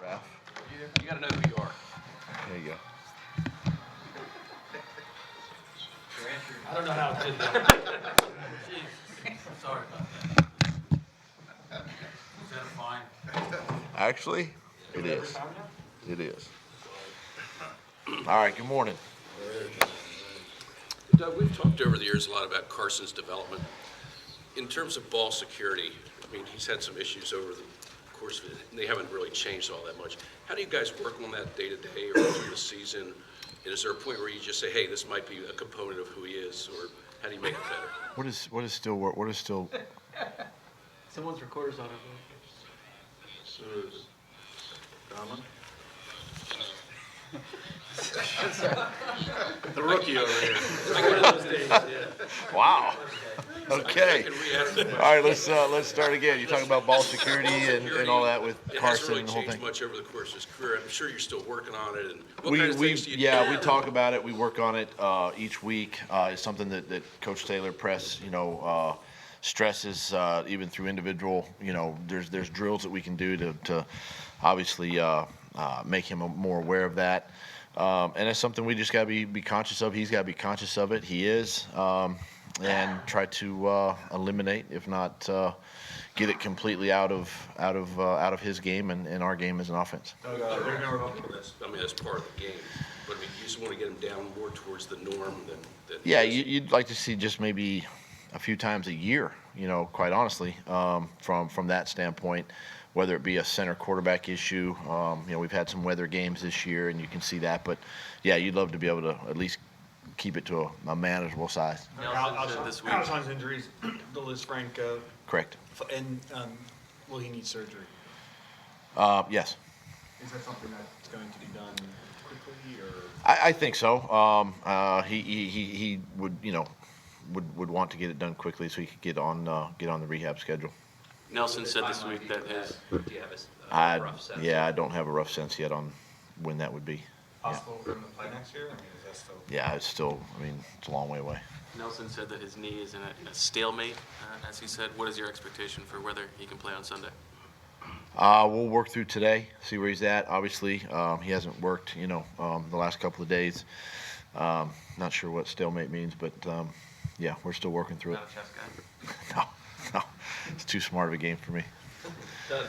Ralph. You got to know who you are. There you go. I don't know how it did that. Jeez. Sorry about that. Is that a fine? Actually, it is. It is. All right, good morning. Doug, we've talked over the years a lot about Carson's development. In terms of ball security, I mean, he's had some issues over the course of it, and they haven't really changed all that much. How do you guys work on that day to day or through the season? And is there a point where you just say, hey, this might be a component of who he is, or how do you make it better? What is still Someone's recorder's on it. So is Dahman? The rookie over here. One of those days, yeah. Wow. Okay. I can re-ask the All question. right, let's start again. You're talking about ball security and all that with It hasn't Carson really and the whole changed thing. much over the course of his career. I'm sure you're still working on it. And what kind of things do you do? We talk about it. We work on it each week. It's something that Coach Taylor Press, stresses even through individual. There's drills that we can do to obviously make him more aware of that. And it's something we just got to be conscious of. He's got to be conscious of it. He is, and try to eliminate, if not get it completely out of his game and our game as an offense. That's part of the game. But I mean, you just want to get him down more towards the norm than Yeah, you'd like to see just maybe a few times a year, quite honestly, from that standpoint, whether it be a center quarterback issue. We've had some weather games this year, and you can see that. But, yeah, you'd love to be able to at least keep it to a manageable size. Alshon's injuries, the Liz Franco, Correct. and will he need surgery? Yes. Is that something that's going to be done quickly, or? I think so. He would want to get it done quickly so he could get on the rehab schedule. Nelson said this week that his. Do you have a rough sense? Yeah, I don't have a rough sense yet on when that would be. Possible for him to play next year? I mean, is that still? Yeah, it's a long way away. Nelson said that his knee is in a stalemate, as he said. What is your expectation for whether he can play on Sunday? We'll work through today, see where he's at. Obviously, he hasn't worked, the last couple of days. Not sure what stalemate means, but yeah, we're still working through it. Not a chess guy. No, it's too smart of a game for me. Doug,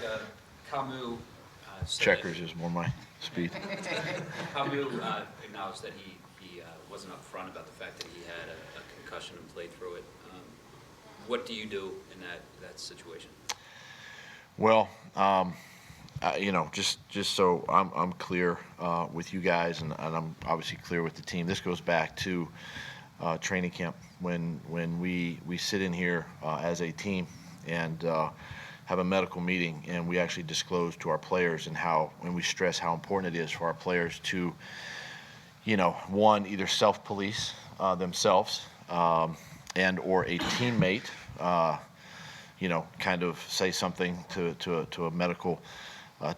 Camus said Checkers is more my speed. Camus acknowledged that he wasn't upfront about the fact that he had a concussion and played through it. What do you do in that situation? Well, just so I'm clear with you guys, and I'm obviously clear with the team. This goes back to training camp when we sit in here as a team and have a medical meeting, and we actually disclose to our players and we stress how important it is for our players to, one, either self-police themselves and or a teammate, kind of say something to a medical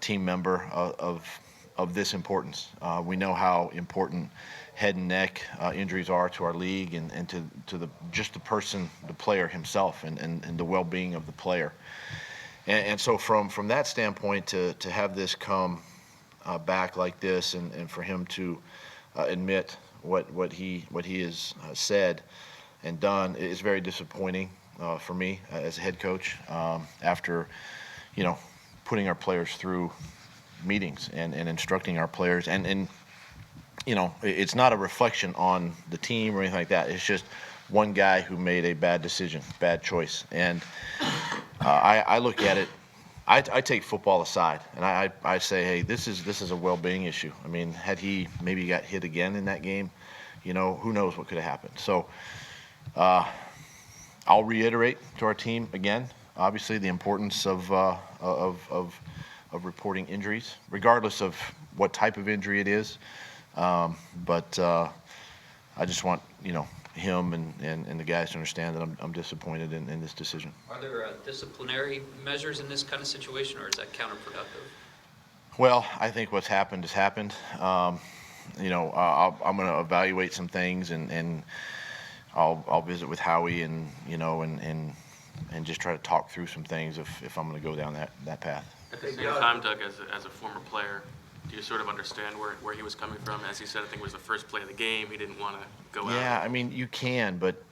team member of this importance. We know how important head and neck injuries are to our league and to the person, the player himself, and the well-being of the player. And so from that standpoint, to have this come back like this, and for him to admit what he has said and done is very disappointing for me as a head coach after putting our players through meetings and instructing our players and it's not a reflection on the team or anything like that. It's just one guy who made a bad decision, bad choice. And I look at it, I take football aside, and I say, hey, this is a well-being issue. I mean, had he maybe got hit again in that game, who knows what could have happened. So I'll reiterate to our team again, obviously, the importance of reporting injuries, regardless of what type of injury it is. But I just want him and the guys to understand that I'm disappointed in this decision. Are there disciplinary measures in this kind of situation, or is that counterproductive? Well, I think what's happened has happened. I'm going to evaluate some things, and I'll visit with Howie and just try to talk through some things if I'm going to go down that path. At the same time, Doug, as a former player, do you sort of understand where he was coming from? As he said, I think it was the first play of the game. He didn't want to go out. Yeah, I mean, you can, but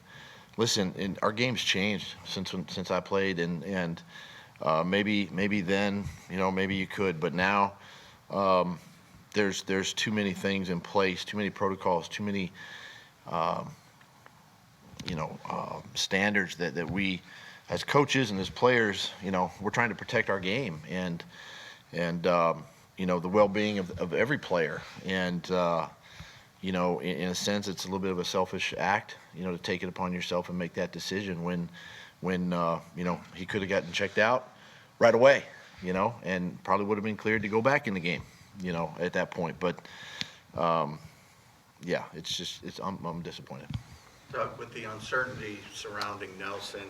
listen, our game's changed since I played, and maybe then, maybe you could, but now there's too many things in place, too many protocols, too many standards that we as coaches and as players, we're trying to protect our game and the well-being of every player. And in a sense, it's a little bit of a selfish act, to take it upon yourself and make that decision when he could have gotten checked out right away, and probably would have been cleared to go back in the game, at that point. But yeah, I'm disappointed. Doug, with the uncertainty surrounding Nelson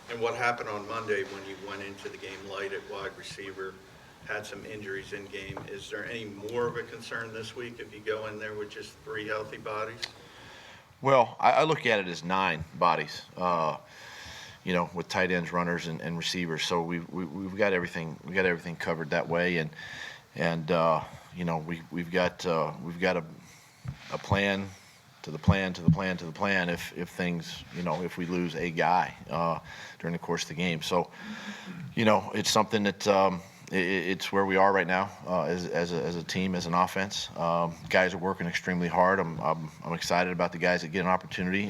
and what happened on Monday when you went into the game light at wide receiver, had some injuries in game, is there any more of a concern this week if you go in there with just 3 healthy bodies? Well, I look at it as 9 bodies, with tight ends, runners, and receivers. So we've got everything covered that way, and we've got a plan to the plan if things, if we lose a guy during the course of the game. So it's something that it's where we are right now as a team, as an offense. Guys are working extremely hard. I'm excited about the guys that get an opportunity.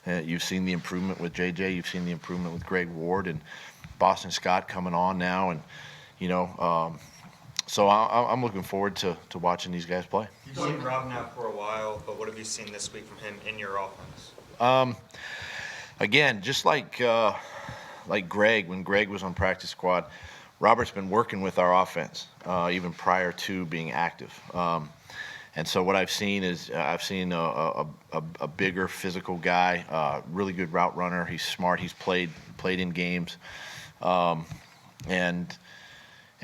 You've seen the improvement with JJ. You've seen the improvement with Greg Ward and Boston Scott coming on now, and so I'm looking forward to watching these guys play. You've seen Rob now for a while, but what have you seen this week from him in your offense? Again, just like Greg, when Greg was on practice squad, Robert's been working with our offense even prior to being active. And so what I've seen is a bigger physical guy, really good route runner. He's smart. He's played in games, and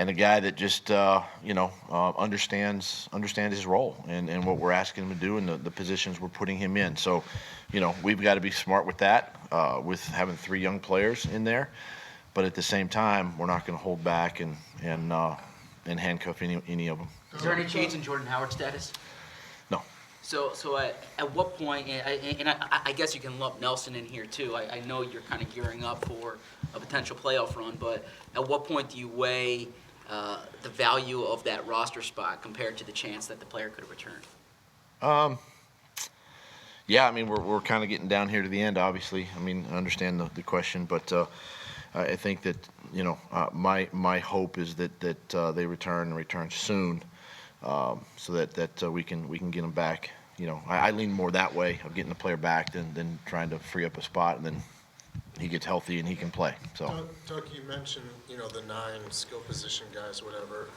a guy that just understands his role and what we're asking him to do and the positions we're putting him in. So, we've got to be smart with that, with having 3 young players in there. But at the same time, we're not going to hold back and handcuff any of them. Is there any change in Jordan Howard's status? No. So at what point, and I guess you can lump Nelson in here too. I know you're kind of gearing up for a potential playoff run, but at what point do you weigh the value of that roster spot compared to the chance that the player could have returned? Yeah, I mean, we're kind of getting down here to the end, obviously. I mean, I understand the question, but I think that, my hope is that they return soon, so that we can get them back. I lean more that way of getting the player back than trying to free up a spot and then he gets healthy and he can play. So, Doug, you mentioned the 9 skill position guys, whatever.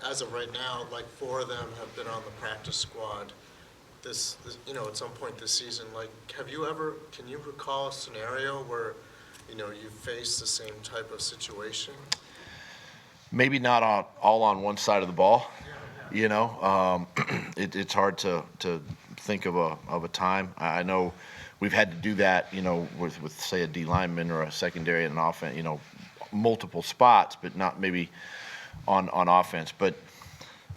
As of right now, like 4 of them have been on the practice squad. This at some point this season, can you recall a scenario where you face the same type of situation? maybe not all on one side of the ball. It's hard to think of a time. I know we've had to do that, with say a D lineman or a secondary and an offense, multiple spots, but not maybe on offense. But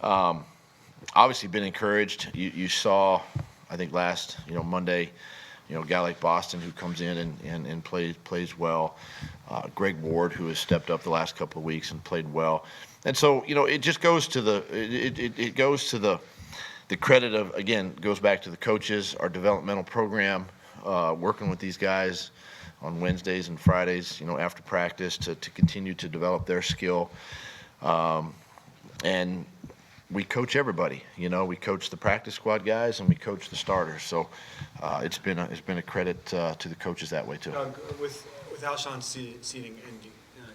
obviously been encouraged. You saw, I think last Monday, a guy like Boston who comes in and plays well. Greg Ward, who has stepped up the last couple of weeks and played well. And so, it just goes to the credit of, again, goes back to the coaches, our developmental program, working with these guys on Wednesdays and Fridays, after practice to continue to develop their skill. And we coach everybody, we coach the practice squad guys and we coach the starters. So it's been a credit to the coaches that way too. Doug, with Alshon seating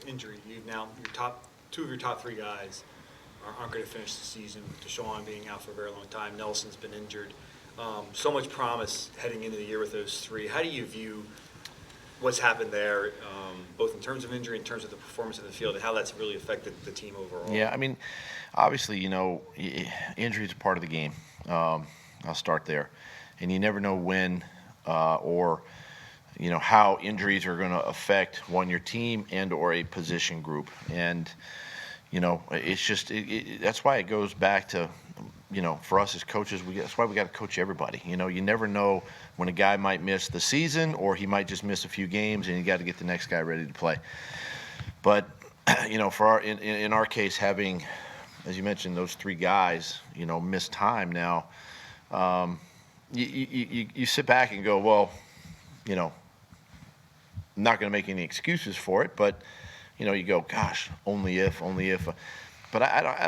injury, two of your top 3 guys aren't going to finish the season. Deshaun being out for a very long time. Nelson's been injured. So much promise heading into the year with those 3. How do you view what's happened there, both in terms of injury, in terms of the performance in the field, and how that's really affected the team overall? Yeah, I mean, obviously, injury is a part of the game. I'll start there. And you never know when or how injuries are going to affect your team and or a position group. And you know, it's just that's why it goes back to, you know, for us as coaches, that's why we got to coach everybody. You know, you never know when a guy might miss the season or he might just miss a few games, and you got to get the next guy ready to play. But you know, for in our case, having, as you mentioned, those 3 guys, you know, miss time now, you sit back and go, well, you know, I'm not going to make any excuses for it, but you know, you go, gosh, only if. But I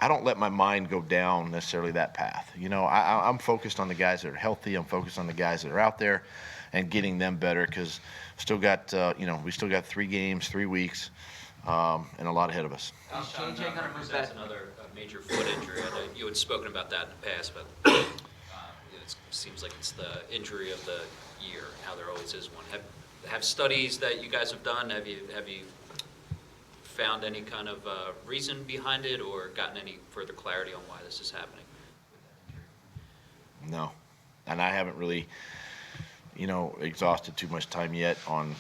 don't let my mind go down necessarily that path. You know, I'm focused on the guys that are healthy. I'm focused on the guys that are out there, and getting them better, because still got you know, we still got 3 games, 3 weeks, and a lot ahead of us. Alshon JJ kind of moves back. represents another major foot injury. I know you had spoken about that in the past, but it seems like it's the injury of the year. Now there always is one. Have studies that you guys have done? Have you found any kind of reason behind it, or gotten any further clarity on why this is happening? No, and I haven't really, you know, exhausted too much time yet on,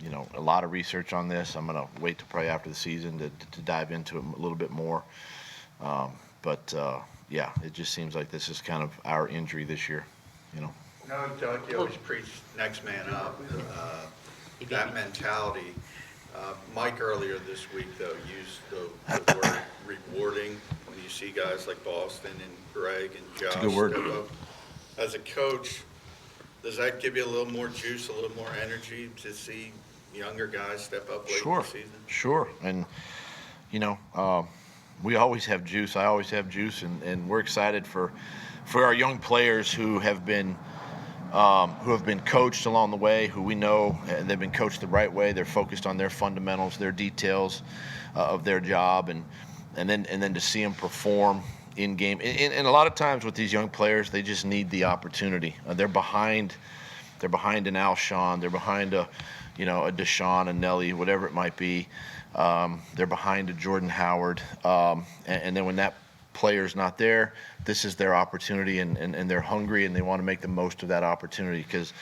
you know, a lot of research on this. I'm going to wait till probably after the season to dive into it a little bit more. But yeah, it just seems like this is kind of our injury this year, you know. No, Doug, you always preach next man up, that mentality. Mike earlier this week, though, used the word rewarding when you see guys like Boston and Greg and Josh a good word. step up. As a coach, does that give you a little more juice, a little more energy to see younger guys step up late in the season? Sure. And, you know, we always have juice. I always have juice, and we're excited for our young players who have been coached along the way, who we know they've been coached the right way. They're focused on their fundamentals, their details of their job, and then to see them perform in game. And a lot of times with these young players, they just need the opportunity. They're behind an Alshon, they're behind a Deshaun, a Nelly, whatever it might be. They're behind a Jordan Howard, and then when that player's not there, this is their opportunity, and they're hungry, and they want to make the most of that opportunity, because,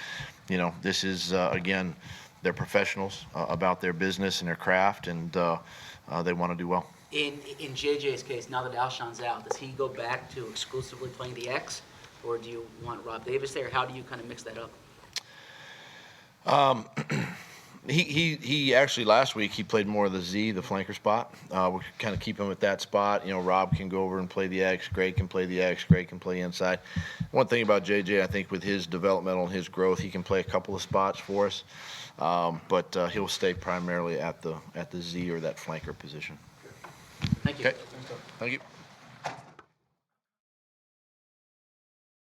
you know, this is, again, they're professionals about their business and their craft, and they want to do well. In JJ's case, now that Alshon's out, does he go back to exclusively playing the X, or do you want Rob Davis there? How do you kind of mix that up? He actually last week he played more of the Z, the flanker spot. We kind of keep him at that spot. You know, Rob can go over and play the X. Greg can play the X. Greg can play inside. One thing about JJ, I think with his developmental and his growth, he can play a couple of spots for us, but he'll stay primarily at the Z or that flanker position. Thank you. Okay. Thank you.